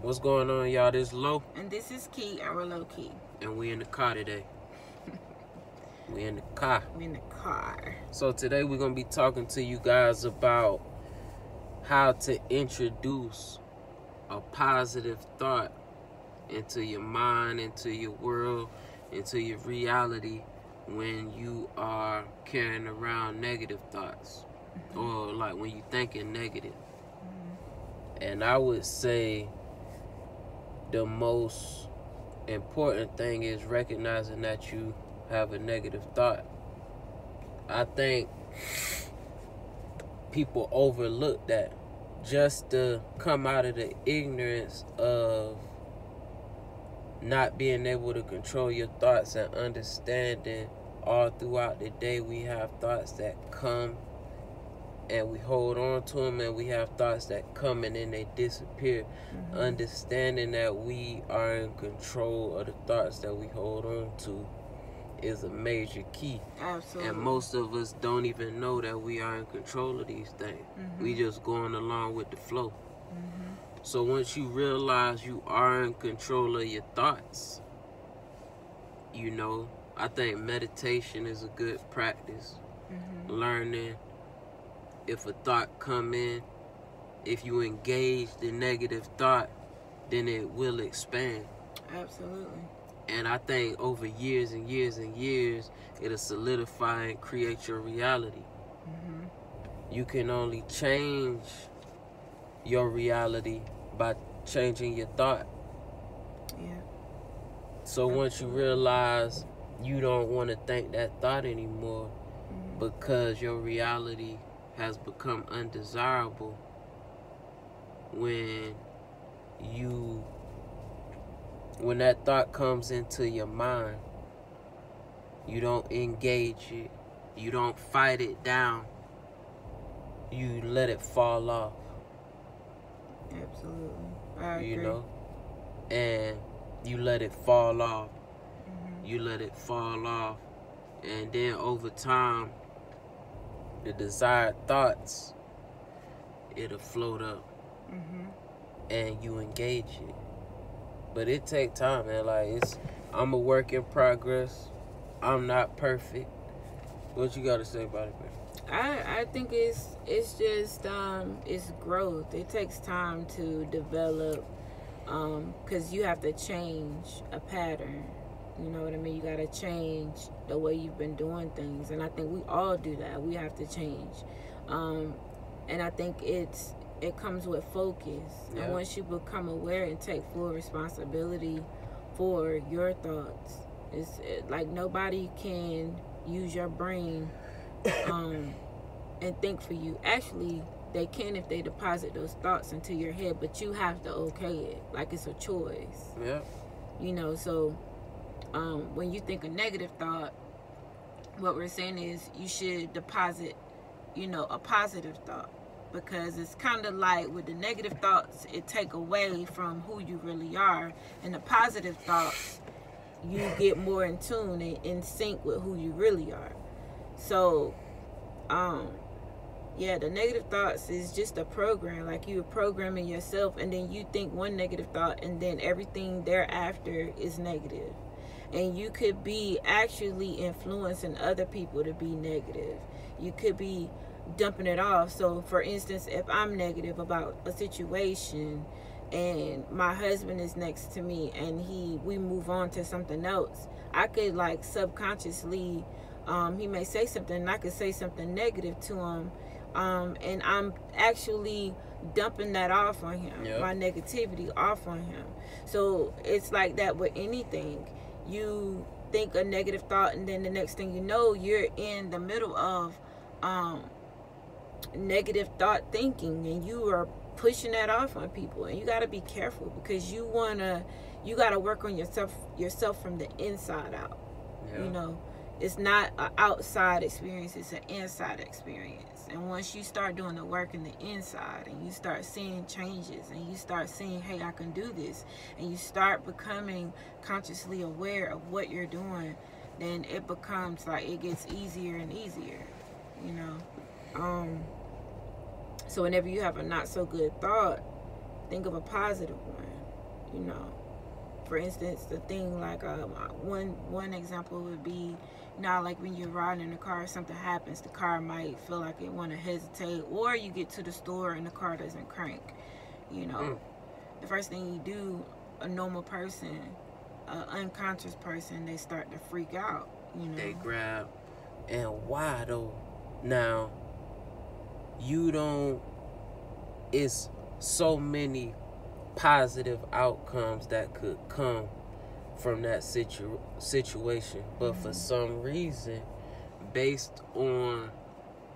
What's going on, y'all? This is Low. And this is Key, our Low Key. And we in the car today. We in the car. We in the car. So today we're going to be talking to you guys about how to introduce a positive thought into your mind, into your world, into your reality when you are carrying around negative thoughts. Or like when you're thinking negative. And I would say the most important thing is recognizing that you have a negative thought. I think people overlook that just to come out of the ignorance of not being able to control your thoughts and understanding all throughout the day we have thoughts that come and we hold on to them, and we have thoughts that come and then they disappear. Understanding that we are in control of the thoughts that we hold on to is a major key. Absolutely. And most of us don't even know that we are in control of these things. We just going along with the flow. So once you realize you are in control of your thoughts, you know, I think meditation is a good practice. Learning if a thought come in, if you engage the negative thought, then it will expand. Absolutely. And I think over years and years and years, it'll solidify and create your reality. You can only change your reality by changing your thought. Yeah. So once you realize you don't want to think that thought anymore because your reality has become undesirable, when that thought comes into your mind, you don't engage it, you don't fight it down, you let it fall off. Absolutely. I agree. You know, and you let it fall off. You let it fall off, and then over time, the desired thoughts, it'll float up, and you engage it. But it take time, man. Like, I'm a work in progress. I'm not perfect. What you got to say about it, man? I think it's just it's growth. It takes time to develop, because you have to change a pattern. You know what I mean? You got to change the way you've been doing things. And I think we all do that. We have to change. And I think it comes with focus. Yeah. And once you become aware and take full responsibility for your thoughts, it's like nobody can use your brain and think for you. Actually, they can if they deposit those thoughts into your head, but you have to okay it. Like it's a choice. Yeah. You know, so when you think a negative thought, what we're saying is you should deposit, you know, a positive thought, because it's kind of like with the negative thoughts, it take away from who you really are, and the positive thoughts, you get more in tune and in sync with who you really are. So, yeah, the negative thoughts is just a program. Like you're programming yourself, and then you think one negative thought, and then everything thereafter is negative. And you could be actually influencing other people to be negative. You could be dumping it off. So, for instance, if I'm negative about a situation and my husband is next to me and we move on to something else, I could like subconsciously, he may say something and I could say something negative to him. And I'm actually dumping that off on him, my negativity off on him. So it's like that with anything. You think a negative thought, and then the next thing you know, you're in the middle of negative thought thinking, and you are pushing that off on people. And you got to be careful, because you got to work on yourself from the inside out. You know, it's not an outside experience, it's an inside experience. And once you start doing the work in the inside, and you start seeing changes, and you start seeing, hey, I can do this, and you start becoming consciously aware of what you're doing, then it becomes like, it gets easier and easier, you know. So whenever you have a not so good thought, think of a positive one. you know. For instance, the thing like one example would be, like when you're riding in the car, something happens, the car might feel like it want to hesitate, or you get to the store and the car doesn't crank. The first thing you do, a normal person, an unconscious person, they start to freak out. They grab. And why though? Now, it's so many positive outcomes that could come from that situation, but for some reason, based on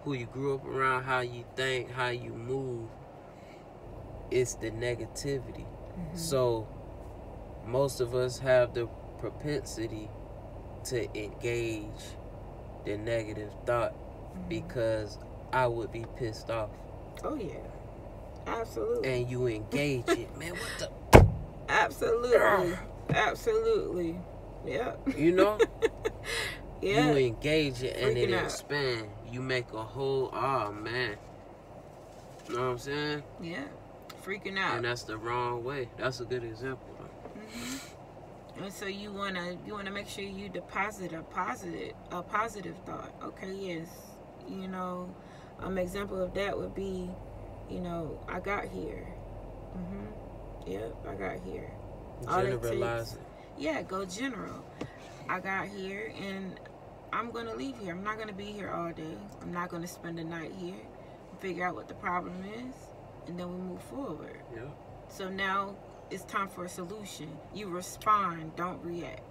who you grew up around, how you think, how you move, it's the negativity. So most of us have the propensity to engage the negative thought because I would be pissed off. Oh yeah, absolutely. And you engage it, man. What the? Absolutely. Yeah. Yeah. Yeah. You engage it and Freaking it out. expands. You make a whole, man. You know what I'm saying? Yeah. Freaking out. And that's the wrong way. That's a good example, though. And so you wanna make sure you deposit a positive thought. Okay, yes. Example of that would be, I got here. Yep, I got here. Generalize it. Yeah, go general. I got here and I'm gonna leave here. I'm not gonna be here all day. I'm not gonna spend the night here. Figure out what the problem is, and then we move forward. Yeah. So now it's time for a solution. You respond, don't react.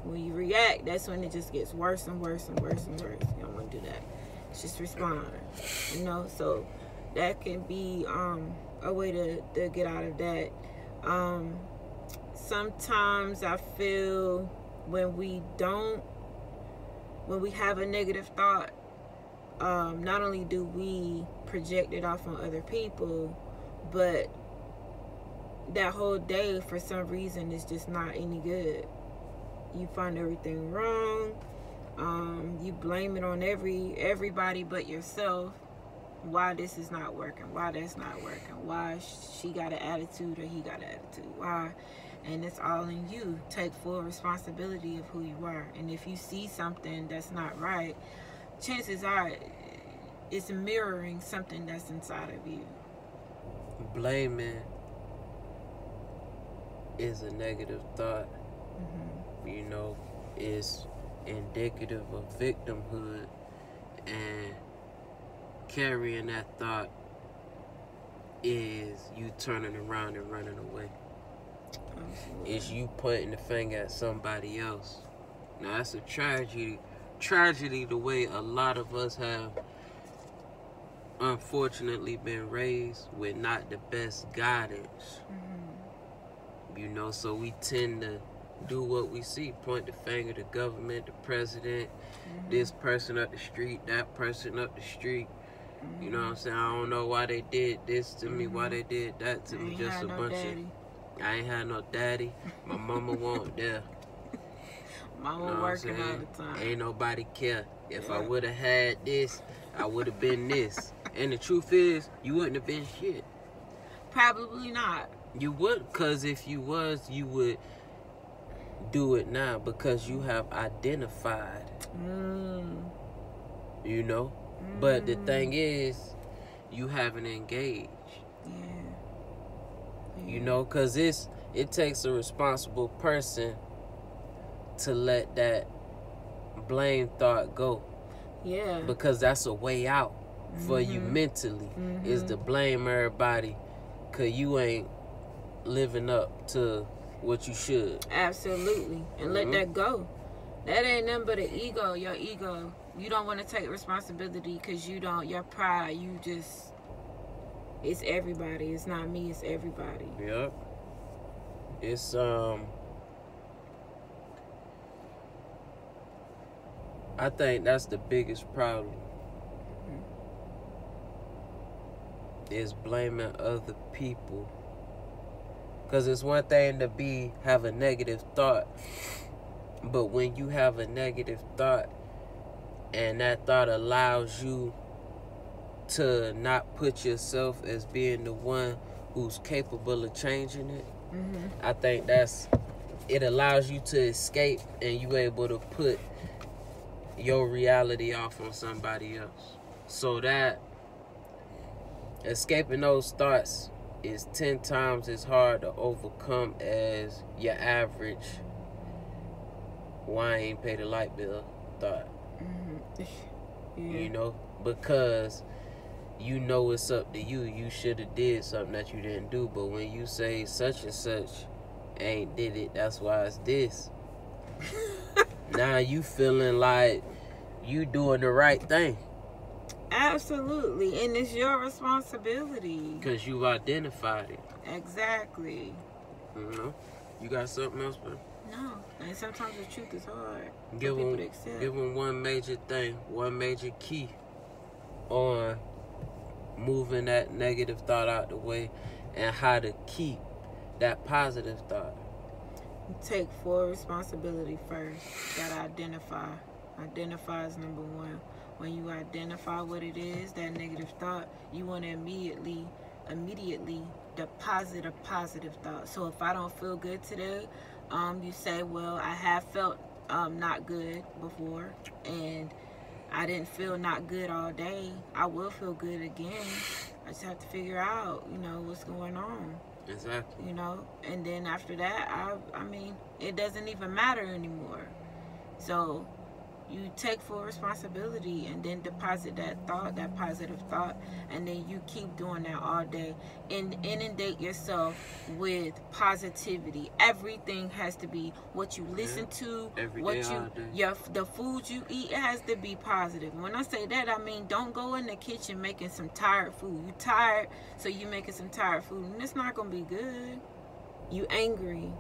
When you react, that's when it just gets worse and worse and worse and worse. You don't want to do that. It's just respond. So that can be a way to get out of that. Sometimes I feel when we have a negative thought, not only do we project it off on other people, but that whole day for some reason is just not any good. You find everything wrong. You blame it on everybody but yourself. Why this is not working, why that's not working, why she got an attitude or he got an attitude, why? And it's all in you. Take full responsibility of who you are. And if you see something that's not right, chances are it's mirroring something that's inside of you. Blaming is a negative thought. It's indicative of victimhood, and carrying that thought is you turning around and running away. Absolutely. It's you pointing the finger at somebody else. Now that's a tragedy the way a lot of us have unfortunately been raised with not the best guidance. So we tend to do what we see, point the finger to government, the president, this person up the street, that person up the street. You know what I'm saying? I don't know why they did this to me, why they did that to me. Just a bunch of, I ain't had no daddy. My mama won't there. Mama working all the time. Ain't nobody care. If I would have had this, I would have been this. And the truth is, you wouldn't have been shit. Probably not. You would, because if you was, you would do it now because you have identified. But the thing is, you haven't engaged. Because it takes a responsible person to let that blame thought go. Yeah. Because that's a way out for you mentally, is to blame everybody because you ain't living up to what you should. Absolutely. And let that go. That ain't nothing but an ego, your ego. You don't want to take responsibility because your pride, it's everybody. It's not me, it's everybody. Yep. It's, I think that's the biggest problem. Is blaming other people. Because it's one thing to have a negative thought, but when you have a negative thought and that thought allows you to not put yourself as being the one who's capable of changing it, Mm-hmm. I think it allows you to escape, and you able to put your reality off on somebody else. So that escaping those thoughts is 10 times as hard to overcome as your average why I ain't pay the light bill thought. Mm-hmm. Yeah. You know, because you know it's up to you. You should have did something that you didn't do. But when you say such and such ain't did it, that's why it's this. Now you feeling like you doing the right thing. Absolutely. And it's your responsibility. Because you've identified it. Exactly. You know? You got something else, man? No. And sometimes the truth is hard for Give people to accept. them one major thing, one major key on moving that negative thought out the way and how to keep that positive thought. Take full responsibility first. Gotta identify. Identify is number one. When you identify what it is, that negative thought, you want to immediately deposit a positive thought. So if I don't feel good today, you say, well, I have felt not good before, and I didn't feel not good all day. I will feel good again. I just have to figure out, what's going on. Exactly. And then after that, I mean, it doesn't even matter anymore. So you take full responsibility and then deposit that thought, that positive thought, and then you keep doing that all day and inundate yourself with positivity. Everything has to be what you listen to, every what day, all day. the food you eat, it has to be positive. When I say that, I mean don't go in the kitchen making some tired food. You tired, so you making some tired food, and it's not gonna be good. You angry.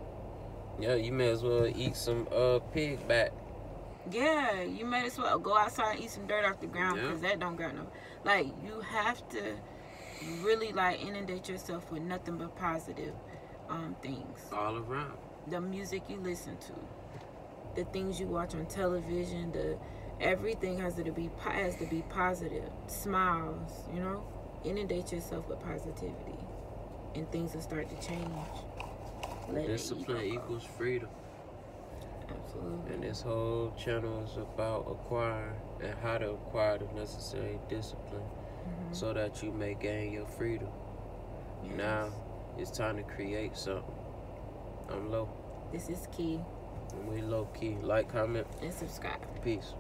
Yeah, you may as well eat some pig back. Yeah, you may as well go outside and eat some dirt off the ground, because that don't got no. Like, you have to really inundate yourself with nothing but positive things. All around. The music you listen to, the things you watch on television, everything has to be positive. Smiles, inundate yourself with positivity, and things will start to change. Discipline equals freedom. Absolutely. And this whole channel is about acquiring and how to acquire the necessary discipline so that you may gain your freedom. Yes. Now it's time to create something. I'm Low. This is Key. And we Low Key. Like, comment, and subscribe. peace.